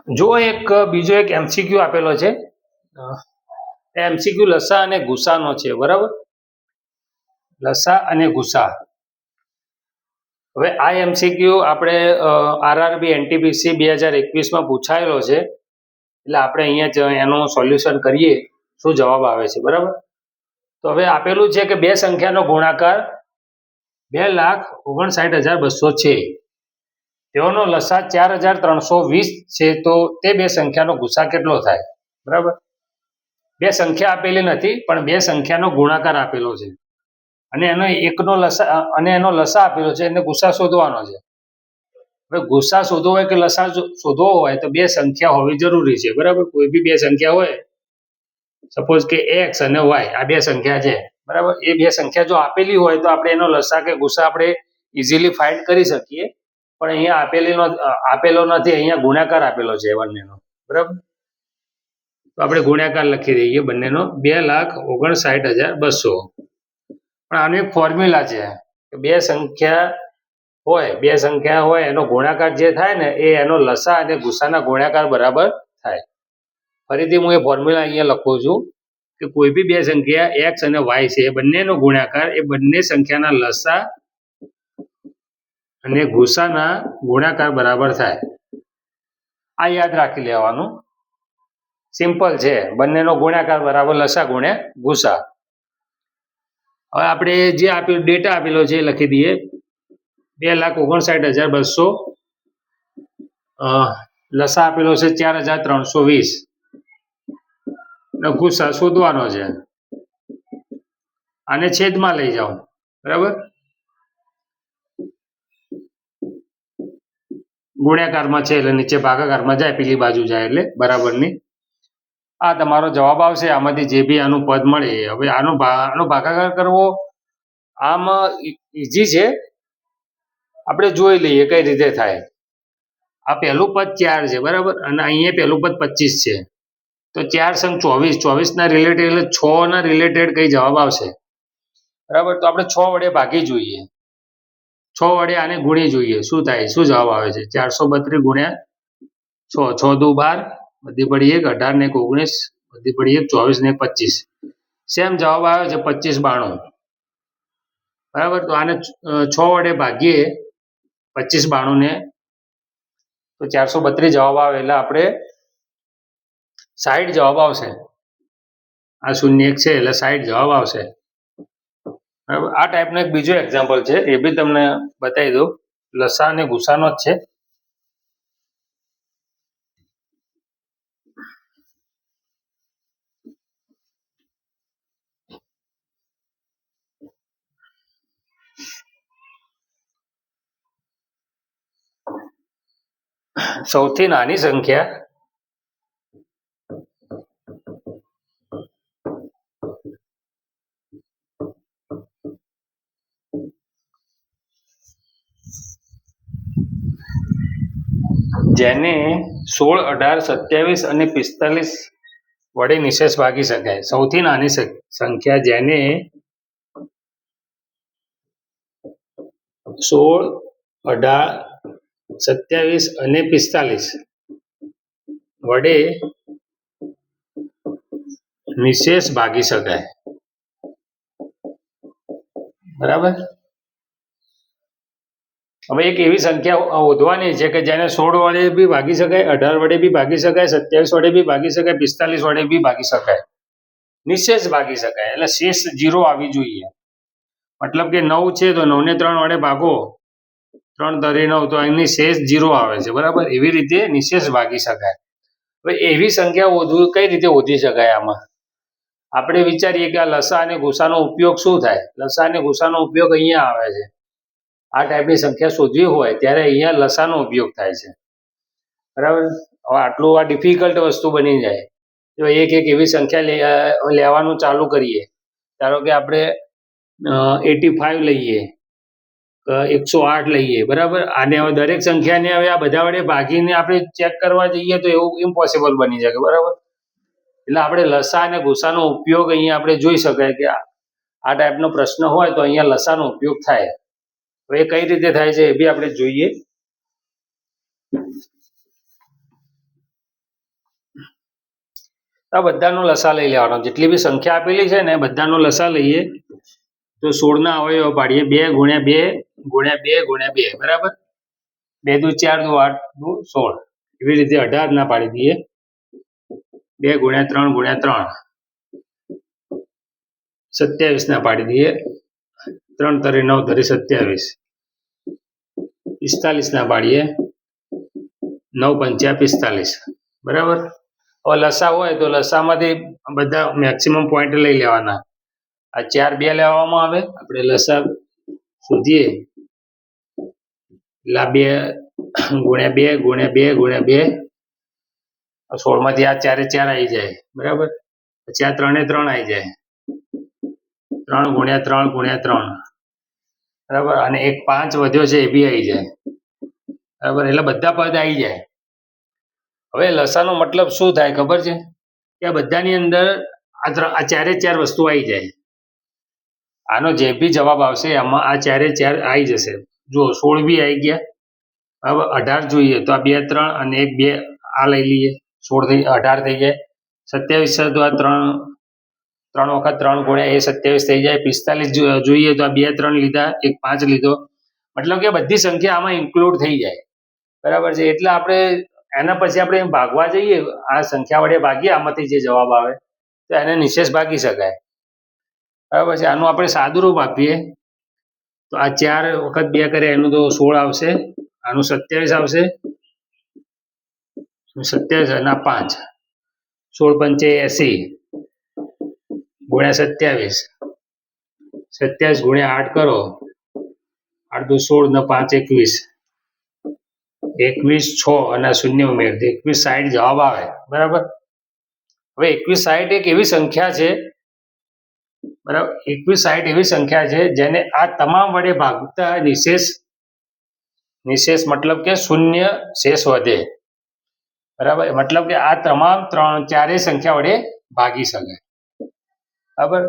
જો એક બીજો એક એમસીક્યુ આપેલો છે. એમસીક્યુ લસા અને ગુસાનો છે, બરાબર. લસા અને ગુસા. હવે આ એમસીક્યુ આપણે આરઆરબી એનટીપીસી 2021માં પૂછાયેલો છે, એટલે આપણે અહીંયા એનું સોલ્યુશન કરીએ શું જવાબ આવે છે, બરાબર. તો હવે આપેલું છે કે બે સંખ્યાનો ગુણાકાર 2,59,200 છે, તેઓનો લસા 4,320 છે, તો તે બે સંખ્યાનો ગુસા કેટલો થાય, બરાબર. બે સંખ્યા આપેલી નથી, પણ બે સંખ્યાનો ગુણાકાર આપેલો છે અને એનો લસા આપેલો છે, એને ગુસા શોધવાનો છે. હવે ગુસા શોધવો હોય કે લસા શોધવો હોય તો બે સંખ્યા હોવી જરૂરી છે, બરાબર. કોઈ બી બે સંખ્યા હોય, સપોઝ કે એક્સ અને વાય, આ બે સંખ્યા છે, બરાબર. એ બે સંખ્યા જો આપેલી હોય તો આપણે એનો લસા કે ગુસા આપણે ઇઝીલી ફાઇન્ડ કરી શકીએ, પણ અહીંયા આપેલો નથી, અહીંયા ગુણાકાર આપેલો છે બંનેનો, બરાબર. તો આપણે ગુણાકાર લખી દઈએ બંનેનો, 2,59,200. પણ આનું એક ફોર્મ્યુલા છે કે બે સંખ્યા હોય એનો ગુણાકાર જે થાય ને એ એનો લસા અને ગુસાના ગુણાકાર બરાબર થાય. ફરીથી હું એ ફોર્મ્યુલા અહીંયા લખું છું કે કોઈ બી બે સંખ્યા એક્સ અને વાય છે, એ બંનેનો ગુણાકાર એ બંને સંખ્યાના લસા અને ગુસાના ગુણાકાર બરાબર થાય. આ યાદ રાખી લેવાનું, સિમ્પલ છે. બંનેનો ગુણાકાર બરાબર લસા ગુણ્યા ગુસા. હવે આપણે જે આપેલું ડેટા આપેલો છે એ લખી દઈએ, 2,59,200. લસા આપેલો છે 4,320 ને ગુસા શોધવાનો છે. આને છેદમાં લઈ જાઓ, બરાબર. ગુણાકારમાં છે એટલે નીચે ભાગાકારમાં જાય, પેલી બાજુ જાય એટલે બરાબરની. આ તમારો જવાબ આવશે. આમાંથી જે બી આનું પદ મળે. હવે આનો ભાગાકાર કરવો આમ ઈઝી છે, આપણે જોઈ લઈએ કઈ રીતે થાય. આ પહેલું પદ 4 છે, બરાબર, અને અહીંયા પહેલું પદ 25 છે, તો 4 સંગ 24 ના રિલેટેડ એટલે 6 ના રિલેટેડ કઈ જવાબ આવશે, બરાબર. તો આપણે 6 વડે ભાગી જોઈએ, 6 વડે આને ગુણી જોઈએ શું થાય, શું જવાબ આવે છે. 432 ગુણ્યા 6, 6 દુ 12, બધી પડી 1, 18 ને 19, બધી પડી 1, 24 ને 25. સેમ જવાબ આવે છે 2592, બરાબર. તો આને 6 વડે ભાગીએ 2592 ને, તો 432 જવાબ આવે, એટલે આપણે 60 જવાબ આવશે. આ 0 1 છે એટલે 60 જવાબ આવશે, બરાબર. આ ટાઈપનો એક બીજો એક્ઝામ્પલ છે, એ બી તમને બતાવી દઉં. લસા અને ગુસાનો જ છે. સૌથી નાની સંખ્યા જેને 16, 18, 27 અને 45 વડે નિશેષ ભાગી શકાય. સૌથી નાની સંખ્યા જેને 16, 18, 27 અને 45 વડે નિશેષ ભાગી શકાય, બરાબર. હવે એક એવી સંખ્યા શોધવાની છે કે જેને 16 વડે બી ભાગી શકાય, 18 વડે બી ભાગી શકાય, 27 વડે બી ભાગી શકાય, 45 વડે બી ભાગી શકાય, નિશેષ ભાગી શકાય, એટલે શેષ 0 આવી જોઈએ. મતલબ કે 9 છે તો 9 ને 3 વડે ભાગો, 3 તરી 9, તો એની શેષ 0 આવે છે, બરાબર. એવી રીતે નિશેષ ભાગી શકાય. હવે એવી સંખ્યા કઈ રીતે શોધી શકાય? આમાં આપણે વિચારીએ કે આ લસા અને ગુસાનો ઉપયોગ શું થાય. લસા અને ગુસાનો ઉપયોગ અહીંયા આવે છે. આ ટાઈપની સંખ્યા શોધવી હોય ત્યારે અહીંયા લસાનો ઉપયોગ થાય છે, બરાબર. હવે આટલું આ ડિફિકલ્ટ વસ્તુ બની જાય જો એક એવી સંખ્યા લેવાનું ચાલુ કરીએ. ધારો કે આપણે 85 લઈએ, 108 લઈએ, બરાબર. આને હવે દરેક સંખ્યાને હવે આ બધા વડે ભાગીને આપણે ચેક કરવા જઈએ તો એવું ઇમ્પોસિબલ બની શકે, બરાબર. એટલે આપણે લસા અને ગુસાનો ઉપયોગ અહીંયા આપણે જોઈ શકાય કે આ ટાઈપનો પ્રશ્ન હોય તો અહીંયા લસાનો ઉપયોગ થાય. હવે કઈ રીતે થાય છે એ બી આપણે જોઈએ. આ બધાનો લસા લઈ લેવાનો. જેટલી બી સંખ્યા આપેલી છે ને બધાનો લસા લઈએ તો 16 ના અવયવો પાડીએ. 2 ગુણ્યા 2 ગુણ્યા 2 ગુણ્યા 2 બરાબર. 2 દુ 4 દુ 8 દુ 16. એવી રીતે 18 ના પાડી દઈએ. 2 ગુણ્યા 3 ગુણ્યા 3 27 ના પાડી દઈએ. 3 તરી 9 તરી 27. 45 ના પાડીએ. 9 પંચા 45 બરાબર. હવે લસા હોય તો લસામાંથી બધા મેક્સિમમ પોઈન્ટ લઈ લેવાના. આ 4 2 લેવામાં આવે. આપણે લસા શોધીએ એટલે 2 ગુણ્યા 2 ગુણ્યા 2 ગુણ્યા 2 16 માંથી આ 4 4 આવી જાય બરાબર. પછી આ 3 3 આવી જાય. 3 ગુણ્યા 3 ગુણ્યા 3 બરાબર. અને એક 5 વધ્યો છે એ બી આવી જાય બરાબર. એટલે બધા પદ આવી જાય. હવે લસાનો મતલબ શું થાય ખબર છે કે આ બધાની અંદર આ 4 4 વસ્તુ આવી જાય. આનો જે બી જવાબ આવશે એમાં આ 4 4 આવી જશે. જો 16 બી આવી ગયા. હવે 18 જોઈએ તો આ 2 3 અને 1 2 આ લઈ લઈએ. 16 થી 18 થઈ જાય. 27 છે તો આ 3 વખત 3 ગુણ્યા એ 27 થઈ જાય. 45 જોઈએ તો આ 2 3 લીધા, એક 5 લીધો. મતલબ કે બધી સંખ્યા આમાં ઇન્ક્લુડ થઈ જાય બરાબર છે. એટલે આપણે એના પછી આપણે ભાગવા જઈએ, આ સંખ્યા વડે ભાગીએ આમાંથી જે જવાબ આવે તો એને નિશેષ ભાગી શકાય બરાબર છે. આનું આપણે સાદુરૂપ આપીએ તો આ 4 વખત 2 કરે એનું તો 16 આવશે. આનું 27 આવશે. 27 અને 5 16 પંચે 80 ગુણ્યા 27. 27 ગુણ્યા 8 કરો. 8 દુ 16 ને 5 21. 21 6 અને 0 ઉમેર 21 60 જવાબ આવે બરાબર. હવે 21 60 એક એવી સંખ્યા છે બરાબર. 21 60 એવી સંખ્યા છે જેને આ તમામ વડે ભાગતા નિશેષ મતલબ કે શૂન્ય શેષ વધે બરાબર. મતલબ કે આ તમામ 4 સંખ્યા વડે ભાગી શકાય બરાબર.